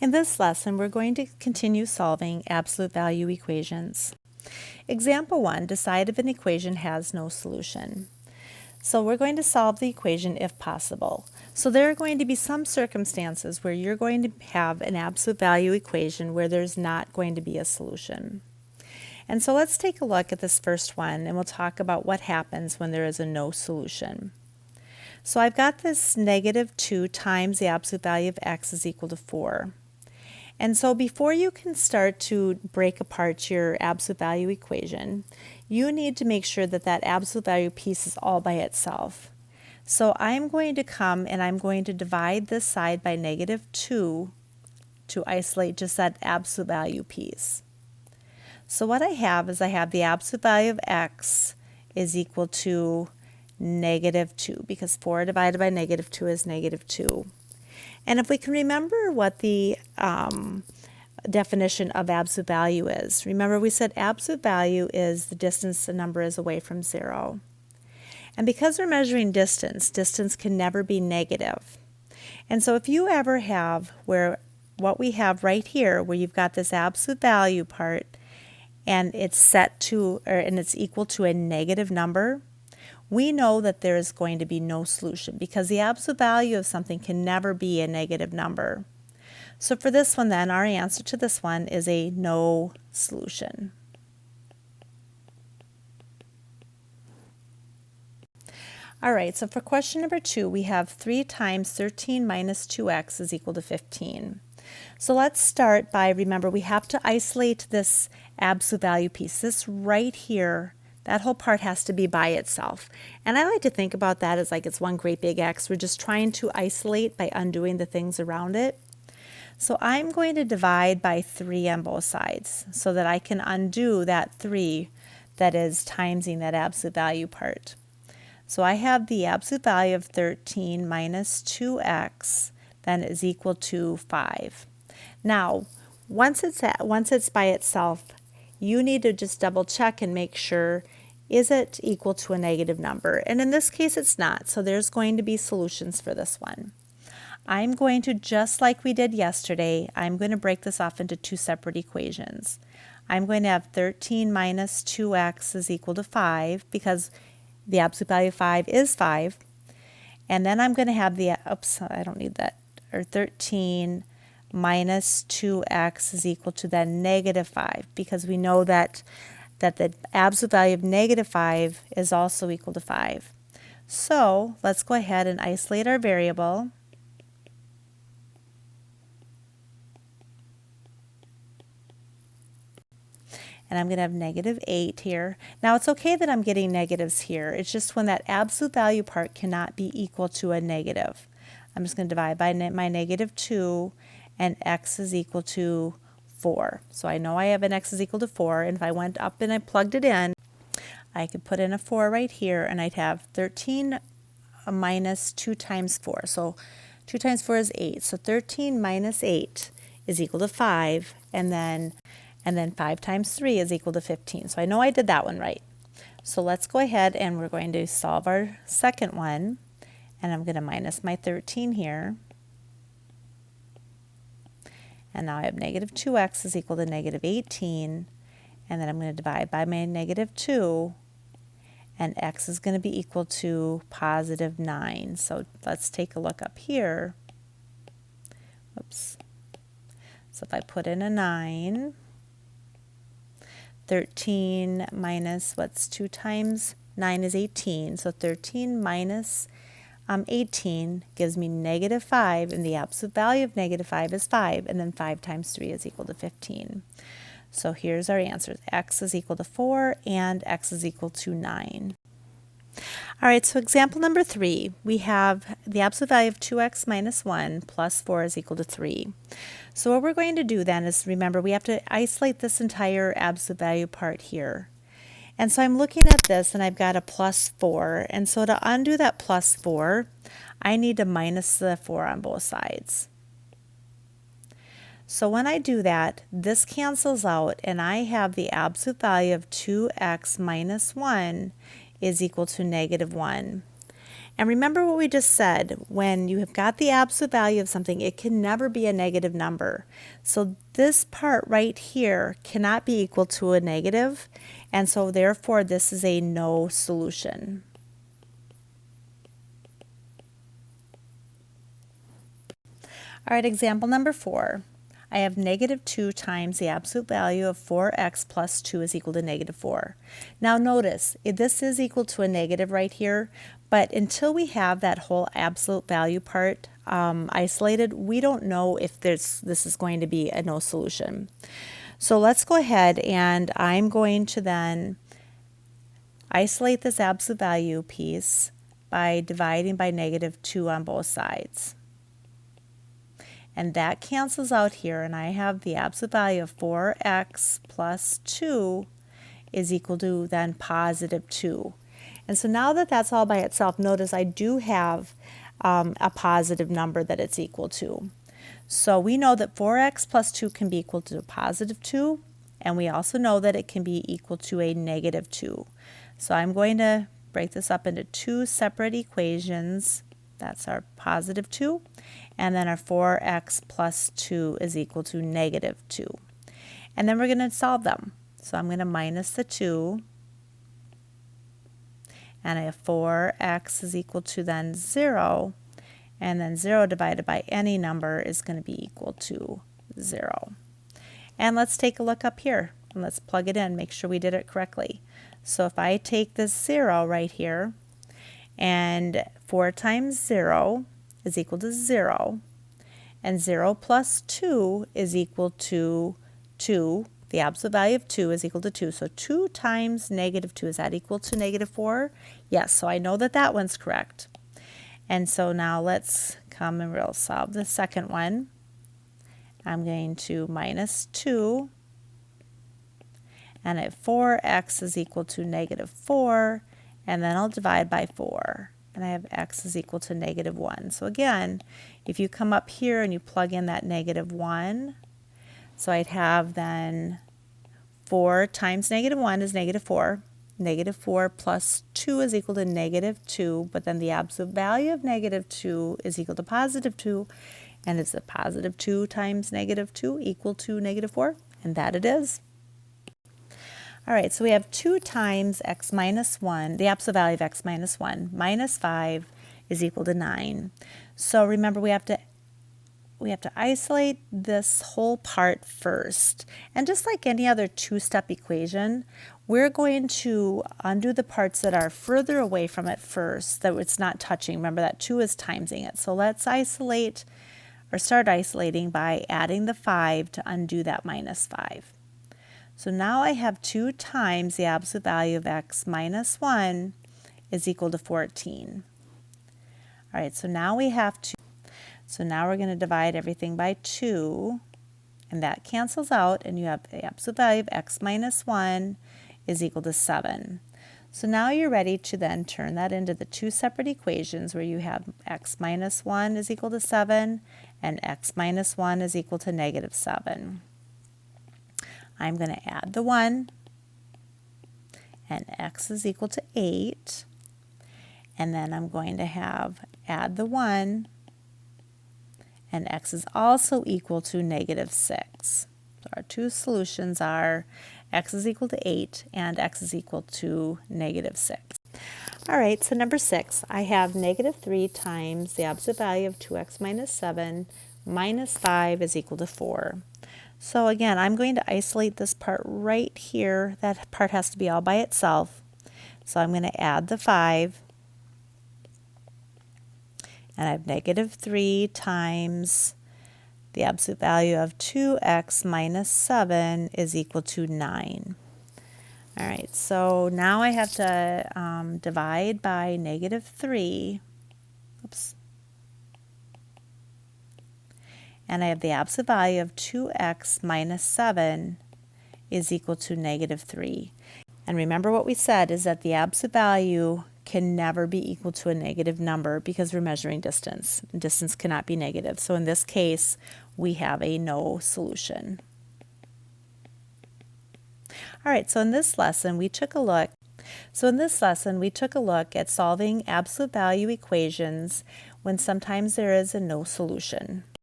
In this lesson, we're going to continue solving absolute value equations. Example 1, decide if an equation has no solution. So we're going to solve the equation if possible. So there are going to be some circumstances where you're going to have an absolute value equation where there's not going to be a solution. And so let's take a look at this first one and we'll talk about what happens when there is a no solution. So I've got this -2 times the absolute value of x is equal to 4. And so before you can start to break apart your absolute value equation, you need to make sure that that absolute value piece is all by itself. So I'm going to come and I'm going to divide this side by -2 to isolate just that absolute value piece. So what I have is I have the absolute value of x is equal to -2 because 4 divided by -2 is -2. And if we can remember what the definition of absolute value is, remember we said absolute value is the distance a number is away from 0. And because we're measuring distance, distance can never be negative. And so if you ever have what we have right here, where you've got this absolute value part and it's set to, and it's equal to a negative number, we know that there is going to be no solution because the absolute value of something can never be a negative number. So for this one then, our answer to this one is a no solution. All right, so for question number 2, we have 3 times 13 minus 2x is equal to 15. So let's start by, remember, we have to isolate this absolute value piece. This right here, that whole part has to be by itself. And I like to think about that as like it's one great big X. We're just trying to isolate by undoing the things around it. So I'm going to divide by 3 on both sides so that I can undo that 3 that is timesing that absolute value part. So I have the absolute value of 13 minus 2x then is equal to 5. Now, once it's by itself, you need to just double check and make sure, is it equal to a negative number? And in this case, it's not. So there's going to be solutions for this one. I'm going to, just like we did yesterday, I'm going to break this off into 2 separate equations. I'm going to have 13 minus 2x is equal to 5 because the absolute value of 5 is 5. And then I'm going to have the, oops, I don't need that, or 13 minus 2x is equal to then -5 because we know that the absolute value of -5 is also equal to 5. So let's go ahead and isolate our variable. And I'm going to have -8 here. Now it's okay that I'm getting negatives here. It's just when that absolute value part cannot be equal to a negative. I'm just going to divide by my -2 and x is equal to 4. So I know I have an x is equal to 4, and if I went up and I plugged it in, I could put in a 4 right here and I'd have 13 minus 2 times 4. So 2 times 4 is 8. So 13 minus 8 is equal to 5, and then 5 times 3 is equal to 15. So I know I did that one right. So let's go ahead and we're going to solve our second one. And I'm going to minus my 13 here. And now I have -2x is equal to -18. And then I'm going to divide by my -2. And x is going to be equal to +9. So let's take a look up here. Oops. So if I put in a 9, 13 minus, what's 2 times 9 is 18. So 13 minus 18 gives me -5, and the absolute value of -5 is 5, and then 5 times 3 is equal to 15. So here's our answers. X is equal to 4 and x is equal to 9. All right, so example number 3, we have the absolute value of 2x minus 1 plus 4 is equal to 3. So what we're going to do then is, remember, we have to isolate this entire absolute value part here. And so I'm looking at this and I've got a +4. And so to undo that +4, I need to minus the 4 on both sides. So when I do that, this cancels out and I have the absolute value of 2x minus 1 is equal to -1. And remember what we just said, when you have got the absolute value of something, it can never be a negative number. So this part right here cannot be equal to a negative, and so therefore this is a no solution. All right, example number 4. I have negative 2 times the absolute value of 4x plus 2 is equal to negative 4. Now notice, this is equal to a negative right here, but until we have that whole absolute value part isolated, we don't know if this is going to be a no solution. So let's go ahead, and I'm going to then isolate this absolute value piece by dividing by negative 2 on both sides. And that cancels out here, and I have the absolute value of 4x plus 2 is equal to then positive 2. And so now that that's all by itself, notice I do have a positive number that it's equal to. So we know that 4x plus 2 can be equal to a positive 2, and we also know that it can be equal to a negative 2. So I'm going to break this up into 2 separate equations. That's our positive 2. And then our 4x plus 2 is equal to negative 2. And then we're going to solve them. So I'm going to minus the 2. And I have 4x is equal to then 0. And then 0 divided by any number is going to be equal to 0. And let's take a look up here. And let's plug it in, make sure we did it correctly. So if I take this 0 right here, and 4 times 0 is equal to 0, and 0 plus 2 is equal to 2. The absolute value of 2 is equal to 2. So 2 times negative 2, is that equal to negative 4? Yes, so I know that that one's correct. And so now let's come and we'll solve the second one. I'm going to minus 2, and at 4x is equal to negative 4, and then I'll divide by 4. And I have x is equal to negative 1. So again, if you come up here and you plug in that negative 1, so I'd have then 4 times negative 1 is negative 4. Negative 4 plus 2 is equal to negative 2, but then the absolute value of negative 2 is equal to positive 2, and is the positive 2 times negative 2 equal to negative 4? And that it is. All right, so we have 2 times x minus 1, the absolute value of x minus 1, minus 5 is equal to 9. So remember, we have to isolate this whole part first. And just like any other two-step equation, we're going to undo the parts that are further away from it first, that it's not touching. Remember that 2 is timesing it. So let's isolate, or start isolating by adding the 5 to undo that minus 5. So now I have 2 times the absolute value of x minus 1 is equal to 14. All right, so now we have to, so now we're going to divide everything by 2, and that cancels out, and you have the absolute value of x minus 1 is equal to 7. So now you're ready to then turn that into the 2 separate equations where you have x minus 1 is equal to 7, and x minus 1 is equal to negative 7. I'm going to add the 1, and x is equal to 8, and then I'm going to have add the 1, and x is also equal to negative 6. So our two solutions are x is equal to 8 and x is equal to negative 6. All right, so number 6, I have negative 3 times the absolute value of 2x minus 7 minus 5 is equal to 4. So again, I'm going to isolate this part right here. That part has to be all by itself. So I'm going to add the 5. And I have negative 3 times the absolute value of 2x minus 7 is equal to 9. All right, so now I have to divide by negative 3. Oops. And I have the absolute value of 2x minus 7 is equal to negative 3. And remember what we said is that the absolute value can never be equal to a negative number because we're measuring distance. Distance cannot be negative. So in this case, we have a no solution. All right, so in this lesson, we took a look So in this lesson, we took a look at solving absolute value equations when sometimes there is no solution.